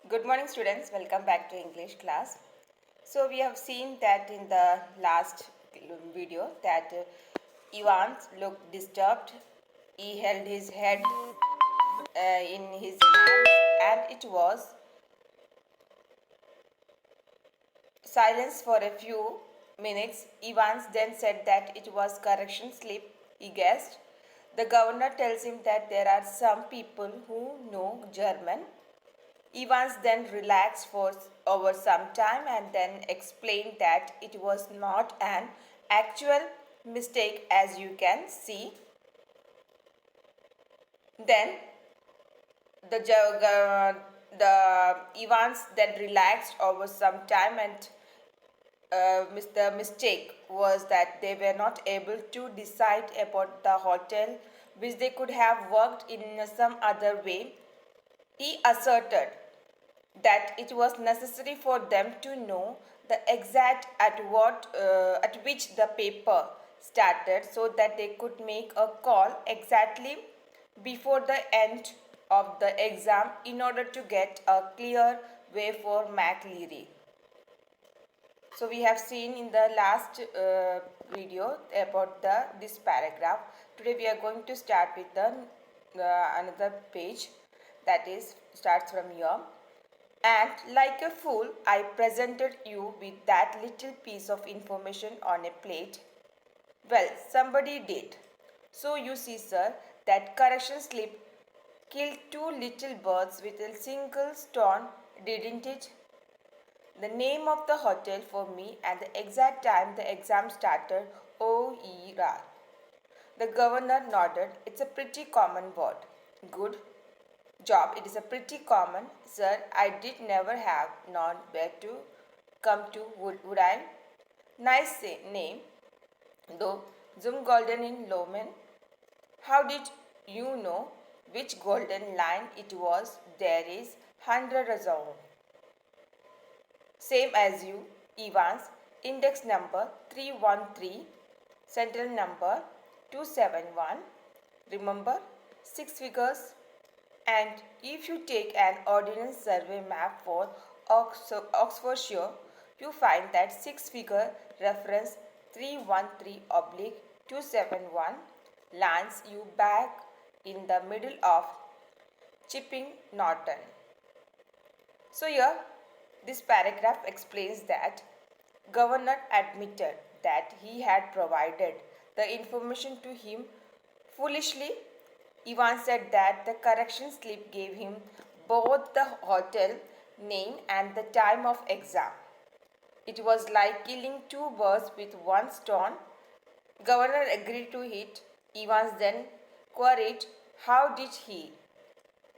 Good morning, students. Welcome back to English class. So we have seen that in the last video that Ivan looked disturbed. He held his head in his hands and it was silence for a few minutes. Evans then said that it was correction slip. He guessed. The governor tells him that there are some people who know German. Evans then relaxed for over some time and then explained that it was not an actual mistake as you can see. Then the Evans then relaxed over some time and the mistake was that they were not able to decide about the hotel which they could have worked in some other way. He asserted that it was necessary for them to know the exact at which the paper started so that they could make a call exactly before the end of the exam in order to get a clear way for McLeary. So we have seen in the last video about this paragraph. Today we are going to start with the another page that is starts from here. And like a fool, I presented you with that little piece of information on a plate. Well, somebody did. So you see, sir, that correction slip killed two little birds with a single stone, didn't it? The name of the hotel for me and the exact time the exam started, O-E-R. The governor nodded. It's a pretty common word. Good job. It is a pretty common. Sir, I did never have known where to come to, would I? Nice name, though. Zum Golden in Lomen. How did you know which golden line it was? There is hundreds of them. Same as you, Evans. Index number 313, central number 271. Remember, 6 figures. And if you take an ordnance survey map for Oxfordshire, you find that 6-figure reference 313/271 lands you back in the middle of Chipping Norton. So here, this paragraph explains that Governor admitted that he had provided the information to him foolishly. Ivan said that the correction slip gave him both the hotel name and the time of exam. It was like killing two birds with one stone. Governor agreed to it. Evans then queried how did he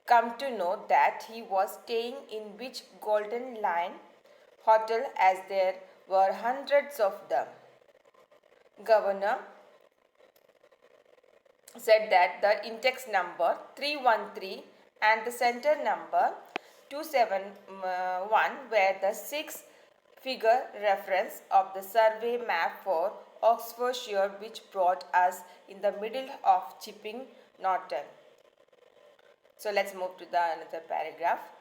come to know that he was staying in which Golden Lion hotel as there were hundreds of them. Governor said that the index number 313 and the center number 271 were the 6-figure reference of the survey map for Oxfordshire which brought us in the middle of Chipping Norton. So let's move to the another paragraph.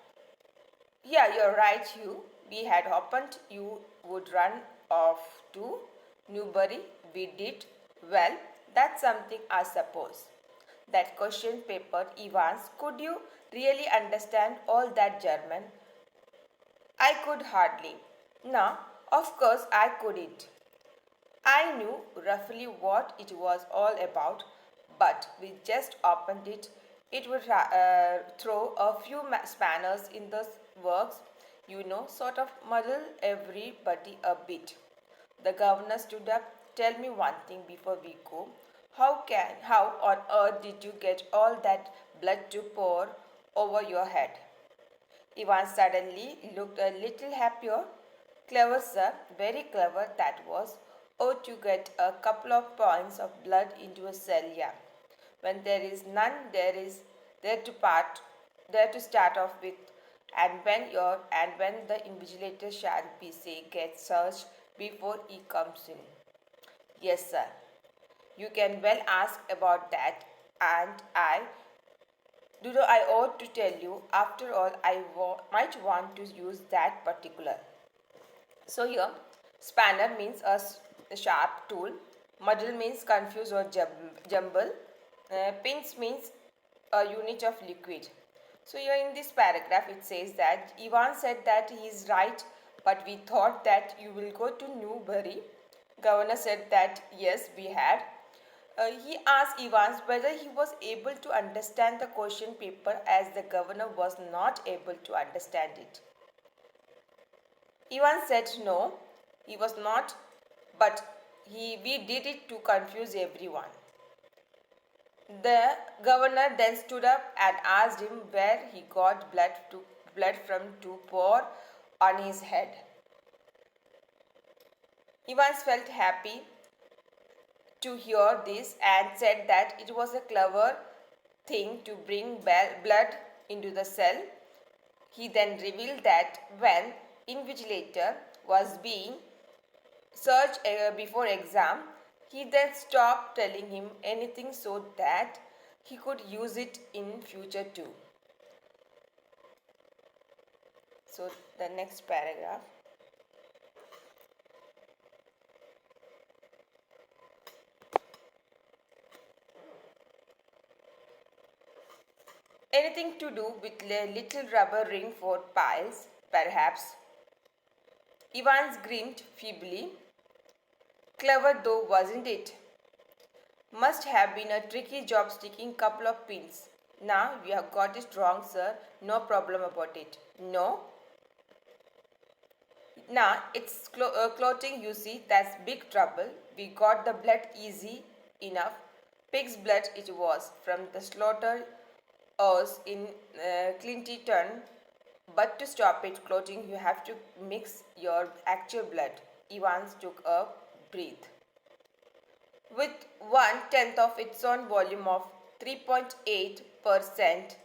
Yeah, you're right, Hugh. We had hoped you would run off to Newbury. We did. Well, that's something I suppose. That question paper, Evans, could you really understand all that German? I could hardly. No, of course I couldn't. I knew roughly what it was all about, but we just opened it. It would throw a few spanners in the works, sort of muddle everybody a bit. The governor stood up. Tell me one thing before we go. How on earth did you get all that blood to pour over your head? Ivan suddenly looked a little happier. Clever, sir, very clever that was. Oh, to get a couple of points of blood into a cell, yeah. When there is none, there to part, there to start off with, and when the invigilator shall be say gets searched before he comes in. Yes, sir. You can well ask about that, and I Do know I ought to tell you, after all, I might want to use that particular. So here, spanner means a sharp tool, muddle means confuse or jumble, pins means a unit of liquid. So here in this paragraph it says that Ivan said that he is right, but we thought that you will go to Newbury. Governor said that yes, we had. He asked Evans whether he was able to understand the question paper as the governor was not able to understand it. Evans said no, he was not, but we did it to confuse everyone. The governor then stood up and asked him where he got blood from to pour on his head. Evans felt happy to hear this and said that it was a clever thing to bring blood into the cell. He then revealed that when invigilator was being searched before exam, he then stopped telling him anything so that he could use it in future too. So the next paragraph. Anything to do with a little rubber ring for piles, perhaps. Evans grinned feebly. Clever though, wasn't it? Must have been a tricky job sticking couple of pins. Now you have got it wrong, sir. No problem about it. No? Nah, it's clothing, you see. That's big trouble. We got the blood easy enough. Pig's blood it was from the slaughter house in Clinton. But to stop it clotting, you have to mix your actual blood. Evans took a breath. With 1/10 of its own volume of 3.8%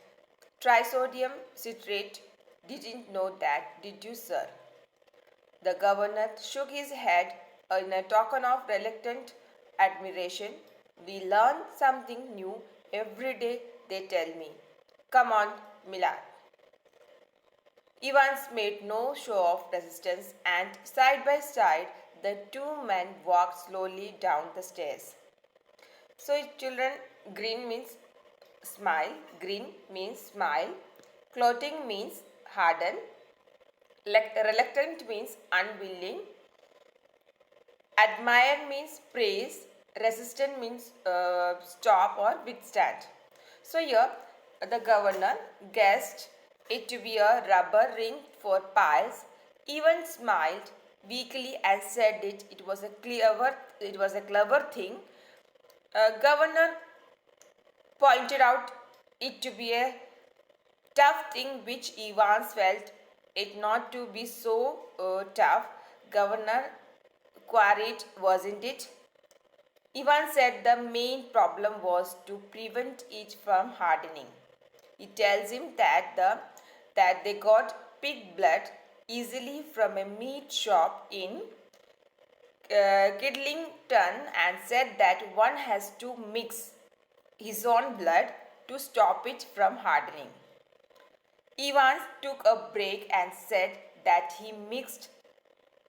trisodium citrate. Didn't know that, did you, sir? The governor shook his head in a token of reluctant admiration. We learn something new every day, they tell me. Come on, Millard. Evans made no show of resistance, and side by side the two men walked slowly down the stairs. So, children, grin means smile, grin means smile, clothing means harden, reluctant means unwilling, admire means praise, resistant means stop or withstand. So here the governor guessed it to be a rubber ring for piles, even smiled weakly and said it was a clever thing. Governor pointed out it to be a tough thing which Evans felt it not to be so tough. Governor queried, wasn't it? Evans said the main problem was to prevent it from hardening. He tells him that they got pig blood easily from a meat shop in Kidlington and said that one has to mix his own blood to stop it from hardening. Evans took a break and said that he mixed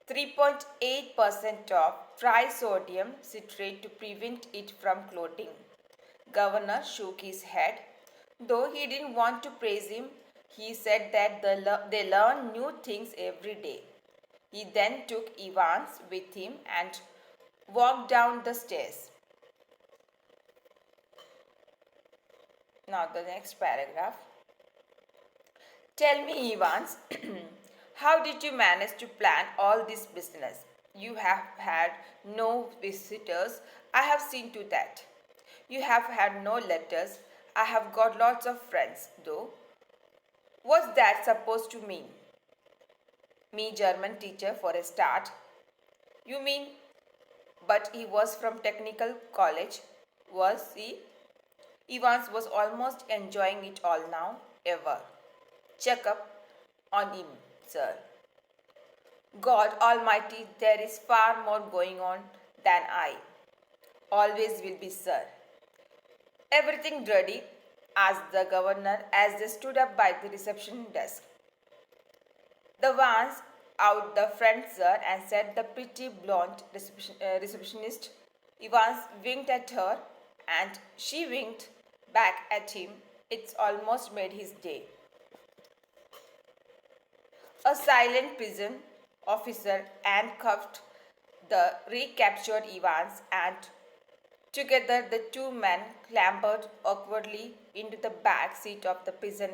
3.8% of trisodium citrate to prevent it from clotting. Governor shook his head. Though he didn't want to praise him, he said that they learn new things every day. He then took Evans with him and walked down the stairs. Now the next paragraph. Tell me, Evans, how did you manage to plan all this business? You have had no visitors. I have seen to that. You have had no letters. I have got lots of friends, though. What's that supposed to mean? Me German teacher for a start. You mean, but he was from technical college, was he? Evans was almost enjoying it all now, ever. Check up on him, sir. God Almighty, there is far more going on than I. Always will be, sir. Everything ready. asked the governor as they stood up by the reception desk. The ones out the front, sir, and said the pretty blonde receptionist. Evans winked at her, and she winked back at him. It's almost made his day. A silent prison officer handcuffed the recaptured Evans, and together the two men clambered awkwardly into the back seat of the prison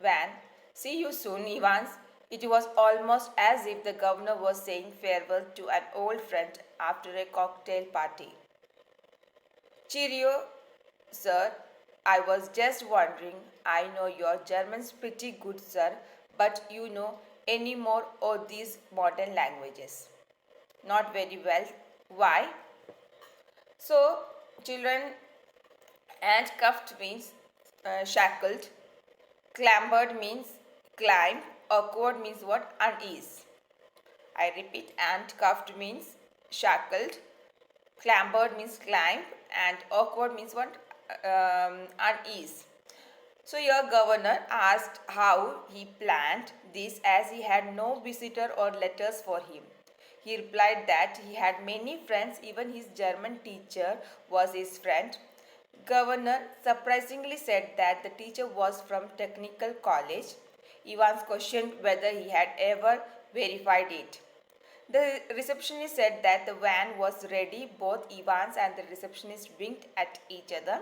van. See you soon, Evans. It was almost as if the governor was saying farewell to an old friend after a cocktail party. Cheerio, sir. I was just wondering. I know your German's pretty good, sir, but you know any more of these modern languages? Not very well. Why? So, children, handcuffed means shackled, clambered means climb, awkward means what? Unease. I repeat, handcuffed means shackled, clambered means climb, and awkward means what? Unease. So your governor asked how he planned this as he had no visitor or letters for him. He replied that he had many friends, even his German teacher was his friend. Governor surprisingly said that the teacher was from technical college. Evans questioned whether he had ever verified it. The receptionist said that the van was ready. Both Evans and the receptionist winked at each other.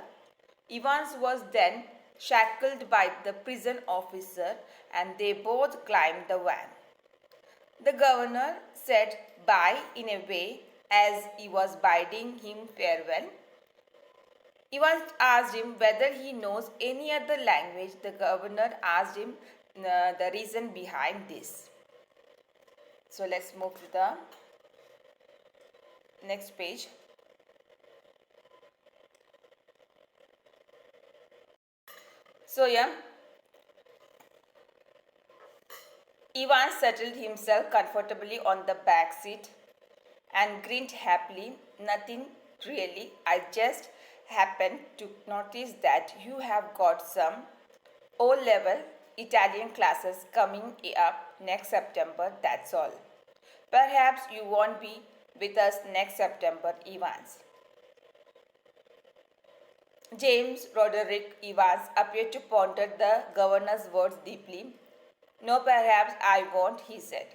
Evans was then shackled by the prison officer and they both climbed the van. The governor said bye in a way as he was bidding him farewell. Evans asked him whether he knows any other language. The governor asked him the reason behind this. So let's move to the next page. So yeah, Ivan settled himself comfortably on the back seat and grinned happily. Nothing really. I just happened to notice that you have got some O-level Italian classes coming up next September, that's all. Perhaps you won't be with us next September, Evans. James Roderick Evans appeared to ponder the governor's words deeply. No, perhaps I won't, he said.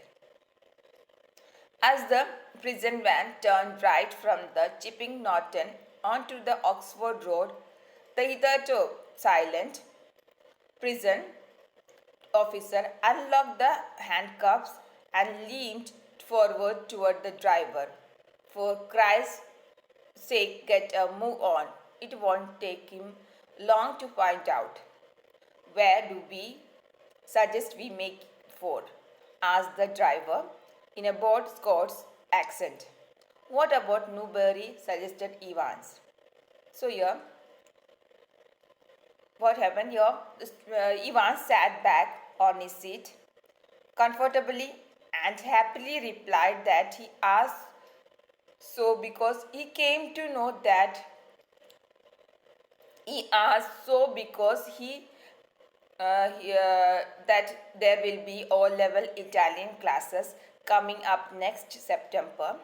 As the prison van turned right from the Chipping Norton onto the Oxford Road, the hitherto silent prison officer unlocked the handcuffs and leaned forward toward the driver. For Christ's sake, get a move on. It won't take him long to find out. Where do we suggest we make for? Asked the driver in a bored Scots accent. What about Newbury? Suggested Evans. So here, what happened here? Evans sat back on his seat comfortably and happily replied that he asked so because he came to know that that there will be O-level Italian classes coming up next September.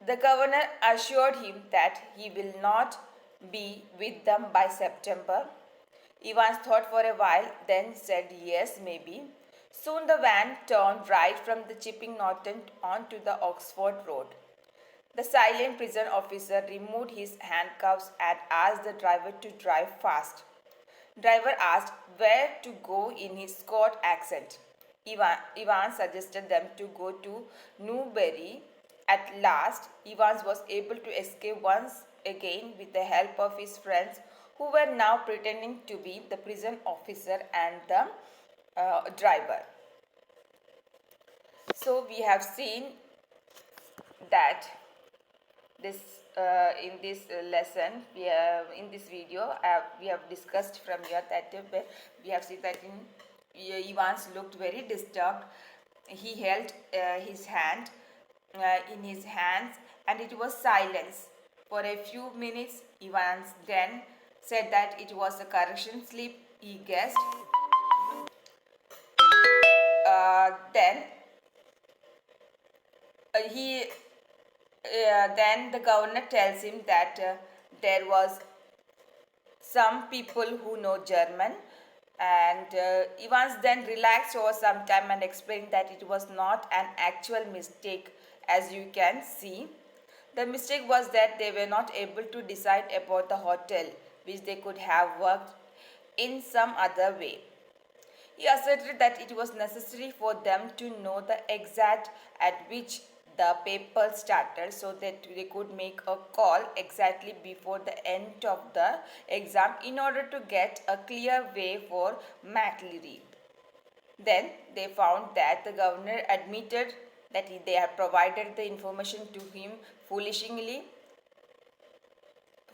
The governor assured him that he will not be with them by September. Evans thought for a while, then said yes, maybe. Soon the van turned right from the Chipping Norton onto the Oxford Road. The silent prison officer removed his handcuffs and asked the driver to drive fast. Driver asked where to go in his Scotch accent. Evans suggested them to go to Newbury. At last, Evans was able to escape once again with the help of his friends who were now pretending to be the prison officer and the driver. So we have seen that this in this lesson in this video we have discussed from here that we have seen that Evans looked very disturbed. He held his hand in his hands and it was silence for a few minutes. Evans then said that it was a correction slip he guessed. Then he then the governor tells him that there was some people who know German, and Evans then relaxed over some time and explained that it was not an actual mistake. As you can see, the mistake was that they were not able to decide about the hotel, which they could have worked in some other way. He asserted that it was necessary for them to know the exact at which the paper started so that they could make a call exactly before the end of the exam in order to get a clear way for McLeary. Then they found that the governor admitted that they had provided the information to him foolishly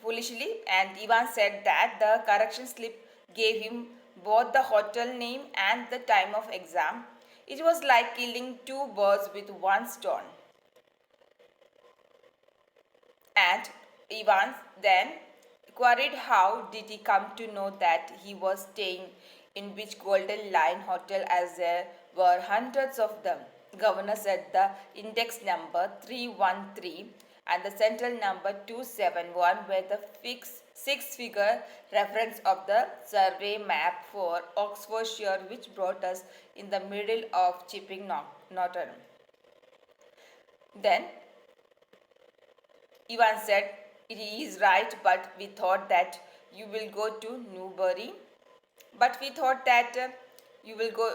and Ivan said that the correction slip gave him both the hotel name and the time of exam. It was like killing two birds with one stone. And Ivan then queried how did he come to know that he was staying in which Golden Lion hotel as there were hundreds of them. Governor said the index number 313 and the central number 271 were the six-figure reference of the survey map for Oxfordshire which brought us in the middle of Chipping Norton. Then Ivan said, "He is right, but we thought that you will go to Newbury. But we thought that you will go."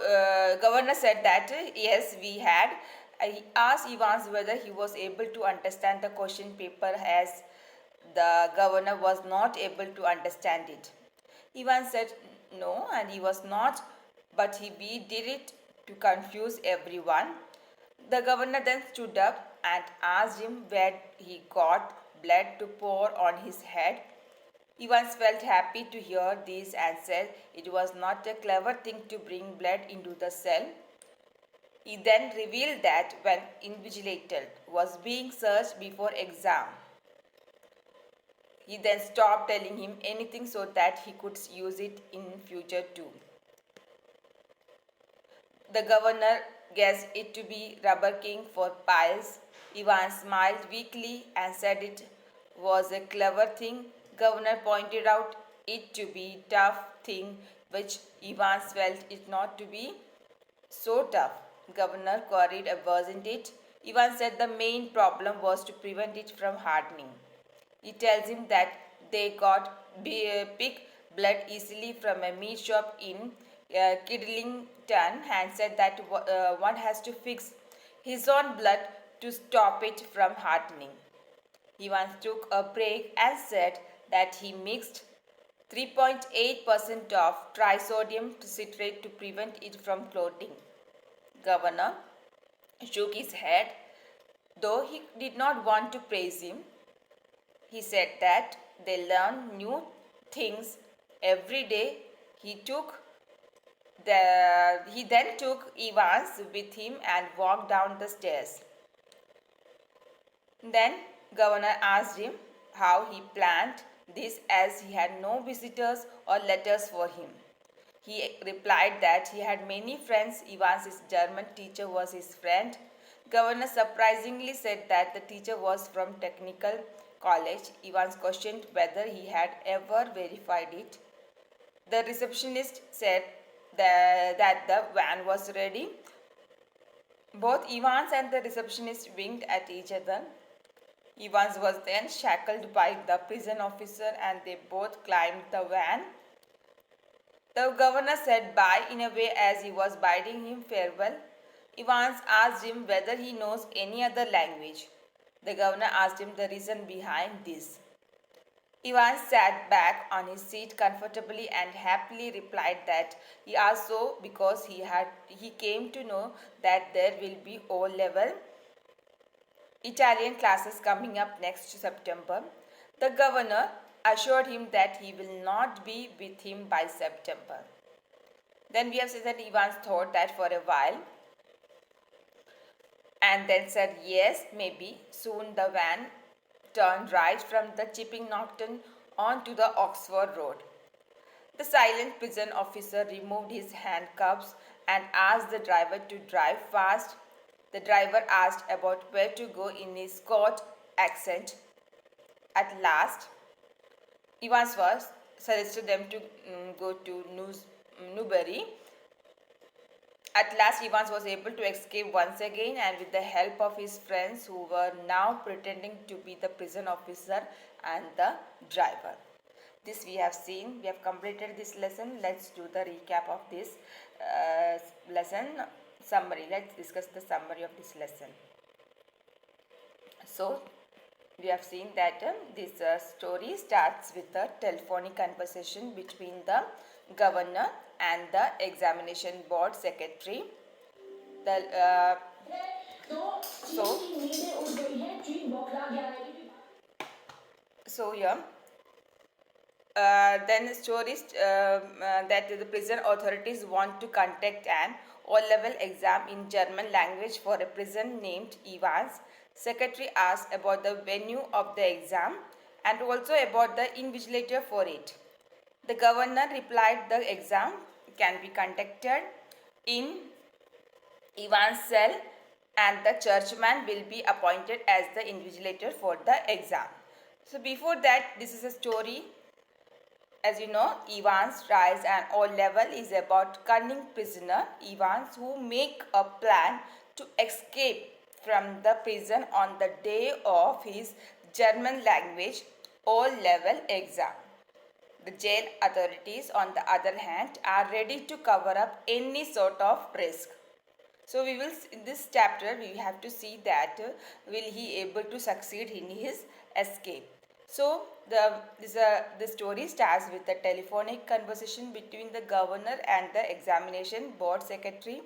Governor said that yes, we had. He asked Evans whether he was able to understand the question paper as the governor was not able to understand it. Evans said no, and he was not, but we did it to confuse everyone. The governor then stood up and asked him where he got blood to pour on his head. Evans felt happy to hear this and said it was not a clever thing to bring blood into the cell. He then revealed that when invigilator was being searched before exam, he then stopped telling him anything so that he could use it in future too. The governor guessed it to be Rubber King for piles. Evans smiled weakly and said it was a clever thing. Governor pointed out it to be tough thing, which Evans felt it not to be so tough. Governor queried, wasn't it? Evans said the main problem was to prevent it from hardening. He tells him that they pick blood easily from a meat shop in Kidlington and said that one has to fix his own blood to stop it from hardening. He once took a break and said that he mixed 3.8% of trisodium citrate to prevent it from clotting. Governor shook his head, though he did not want to praise him. He said that they learn new things every day. He then took Evans with him and walked down the stairs. Then governor asked him how he planned this as he had no visitors or letters for him. He replied that he had many friends. Evans' German teacher was his friend. Governor surprisingly said that the teacher was from technical college. Evans questioned whether he had ever verified it. The receptionist said that the van was ready. Both Evans and the receptionist winked at each other. Evans was then shackled by the prison officer and they both climbed the van. The governor said bye in a way as he was bidding him farewell. Evans asked him whether he knows any other language. The governor asked him the reason behind this. Evans sat back on his seat comfortably and happily replied that he asked so because he came to know that there will be O-level Italian classes coming up next September. The governor assured him that he will not be with him by September. Then we have said that Evans thought that for a while and then said yes, maybe. Soon the van turned right from the Chipping Norton onto the Oxford Road. The silent prison officer removed his handcuffs and asked the driver to drive fast. The driver asked about where to go in his Scotch accent. At last, Evans was suggested them to go to Newbury. At last, Evans was able to escape once again, and with the help of his friends who were now pretending to be the prison officer and the driver. This we have seen. We have completed this lesson. Let's do the recap of this lesson summary. Let's discuss the summary of this lesson. So, we have seen that this story starts with a telephonic conversation between the governor and the examination board secretary. So yeah, then stories that the prison authorities want to conduct an O-level exam in German language for a prison named Evans. Secretary asked about the venue of the exam and also about the invigilator for it. The governor replied the exam can be conducted in Evans' cell and the churchman will be appointed as the invigilator for the exam. So before that, this is a story. As you know, Evans tries an O-level is about cunning prisoner Evans who make a plan to escape from the prison on the day of his German language O-level exam. The jail authorities, on the other hand, are ready to cover up any sort of risk. So we will, in this chapter, we have to see that will he able to succeed in his escape. So the story starts with a telephonic conversation between the governor and the examination board secretary.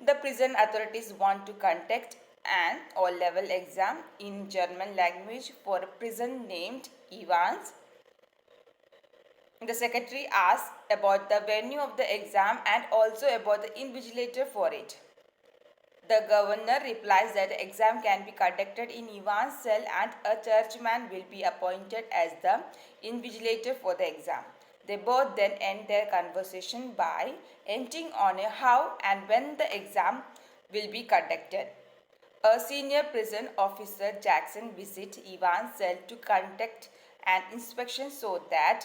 The prison authorities want to conduct an O-level exam in German language for a prison named Evans. The secretary asks about the venue of the exam and also about the invigilator for it. The governor replies that the exam can be conducted in Evans' cell and a churchman will be appointed as the invigilator for the exam. They both then end their conversation by ending on a how and when the exam will be conducted. A senior prison officer, Jackson, visits Evans' cell to conduct an inspection so that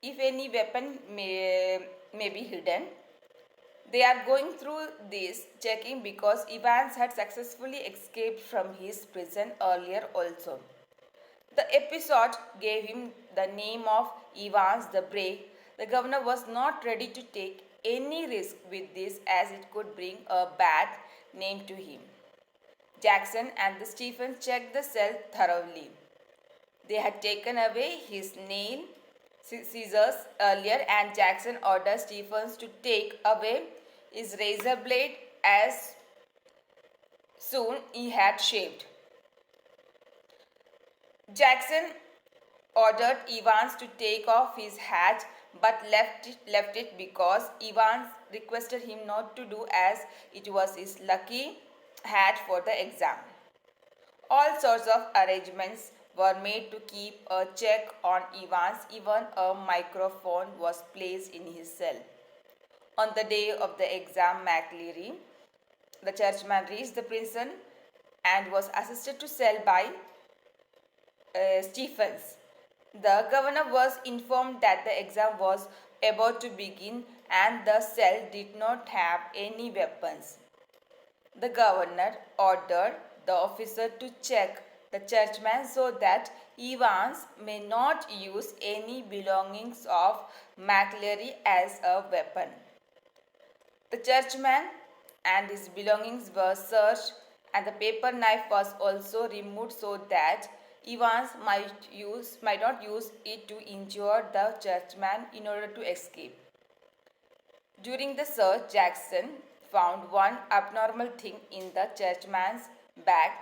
if any weapon may be hidden. They are going through this checking because Evans had successfully escaped from his prison earlier also. The episode gave him the name of Evans the Brave. The governor was not ready to take any risk with this as it could bring a bad name to him. Jackson and the Stephens checked the cell thoroughly. They had taken away his nail scissors earlier and Jackson ordered Stephens to take away his razor blade as soon he had shaved. Jackson ordered Evans to take off his hat but left it because Evans requested him not to do as it was his lucky hat for the exam. All sorts of arrangements were made to keep a check on Evans. Even a microphone was placed in his cell. On the day of the exam, McLeary, the churchman, reached the prison and was assisted to cell by Stephens. The governor was informed that the exam was about to begin and the cell did not have any weapons. The governor ordered the officer to check the churchman so that Evans may not use any belongings of McLeary as a weapon. The churchman and his belongings were searched and the paper knife was also removed so that Evans might not use it to injure the churchman in order to escape. During the search, Jackson found one abnormal thing in the churchman's bag.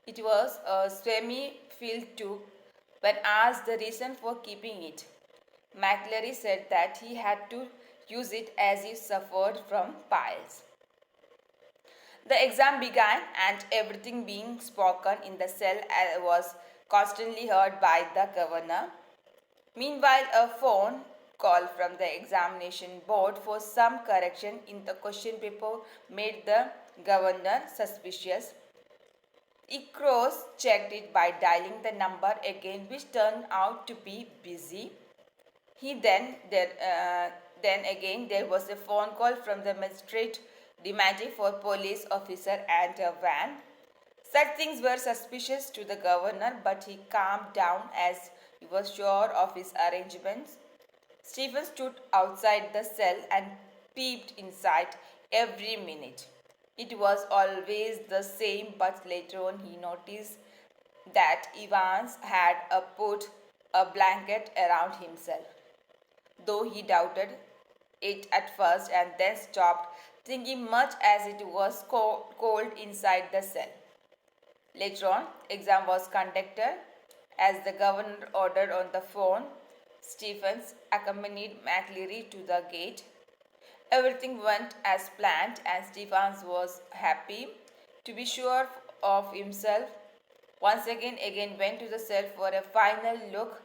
It was a semi-filled tube. When asked the reason for keeping it, McLeary said that he had to use it as he suffered from piles. The exam began and everything being spoken in the cell was constantly heard by the governor. Meanwhile, a phone call from the examination board for some correction in the question paper made the governor suspicious. He cross-checked it by dialing the number again, which turned out to be busy. He then again there was a phone call from the magistrate demanding for police officer and a van. Such things were suspicious to the governor, but he calmed down as he was sure of his arrangements. Stephen stood outside the cell and peeped inside every minute. It was always the same, but later on he noticed that Evans had put a blanket around himself. Though he doubted it at first and then stopped thinking much as it was cold inside the cell. Later on, exam was conducted as the governor ordered on the phone. Stephens accompanied McLeary to the gate. Everything went as planned and Stephens was happy to be sure of himself. Once again went to the cell for a final look.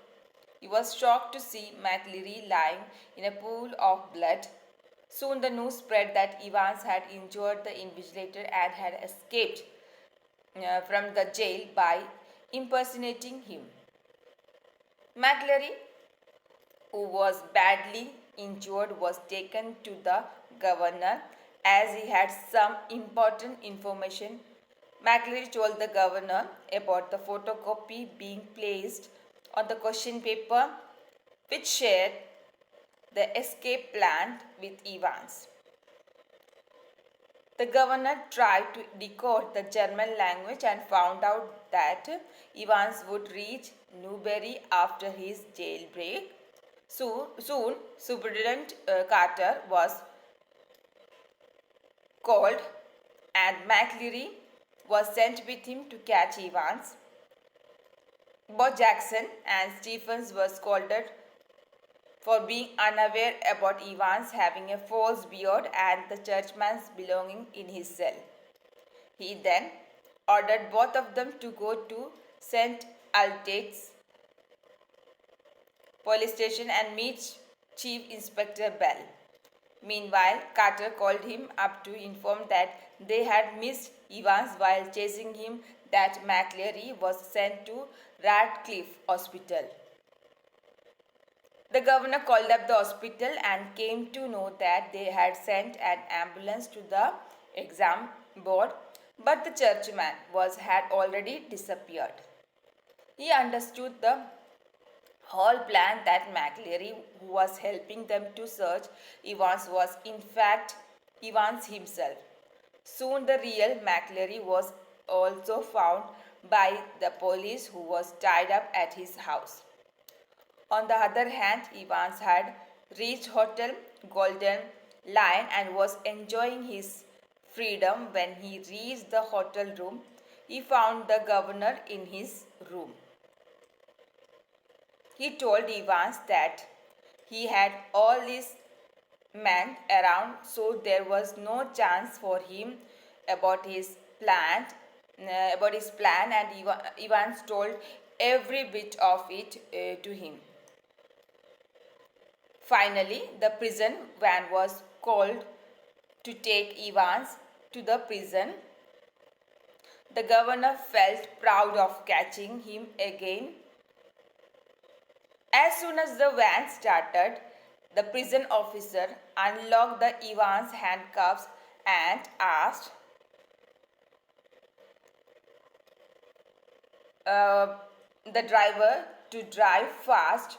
He was shocked to see McLeary lying in a pool of blood. Soon the news spread that Evans had injured the invigilator and had escaped from the jail by impersonating him. McLeary, who was badly injured, was taken to the governor as he had some important information. McLeary told the governor about the photocopy being placed on the question paper, which shared the escape plan with Evans. The governor tried to decode the German language and found out that Evans would reach Newbury after his jailbreak. Soon Superintendent Carter was called and McLeary was sent with him to catch Evans. Both Jackson and Stephens were scolded for being unaware about Evans having a false beard and the churchman's belonging in his cell. He then ordered both of them to go to St. Aldate's police station and meet Chief Inspector Bell. Meanwhile, Carter called him up to inform that they had missed Evans while chasing him, that McLeary was sent to Radcliffe Hospital. The governor called up the hospital and came to know that they had sent an ambulance to the exam board, but the churchman had already disappeared. He understood the whole plan that McLeary, who was helping them to search Evans, was in fact Evans himself. Soon the real McLeary was also found by the police, who was tied up at his house. On the other hand, Evans had reached Hotel Golden Lion and was enjoying his freedom. When he reached the hotel room, he found the governor in his room. He told Evans that he had all these men around, so there was no chance for him about his plan. And Evans told every bit of it to him. Finally, the prison van was called to take Evans to the prison. The governor felt proud of catching him again. As soon as the van started, the prison officer unlocked the Evans handcuffs and asked the driver to drive fast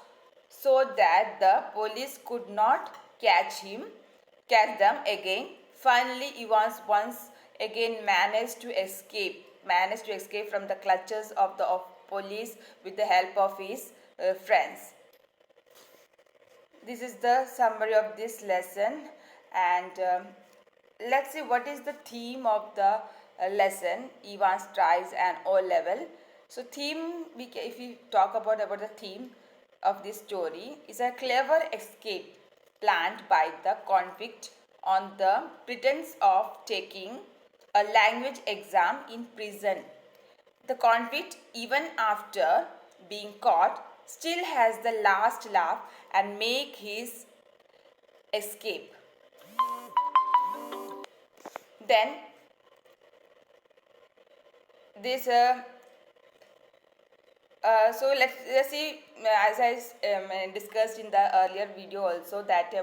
so that the police could not catch them again. Finally, Evans once again managed to escape from the clutches of the police with the help of his friends. This is the summary of this lesson, and let's see what is the theme of the lesson. Evans tries an O level. So theme, if we talk about the theme of this story, is a clever escape planned by the convict on the pretense of taking a language exam in prison. The convict, even after being caught, still has the last laugh and make his escape. Then this so let's see, as I discussed in the earlier video also, that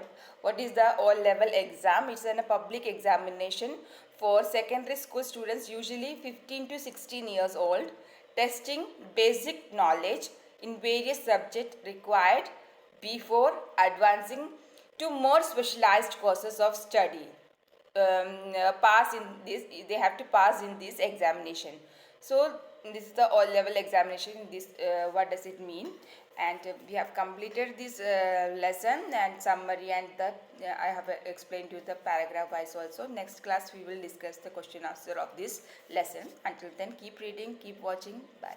what is the all level exam. It's a public examination for secondary school students, usually 15 to 16 years old, testing basic knowledge in various subjects required before advancing to more specialized courses of study. Pass in this, they have to pass in this examination. So this is the all level examination. This what does it mean? And we have completed this lesson and summary, and the I have explained you the paragraph wise also. Next class we will discuss the question answer of this lesson. Until then, keep reading, keep watching. Bye.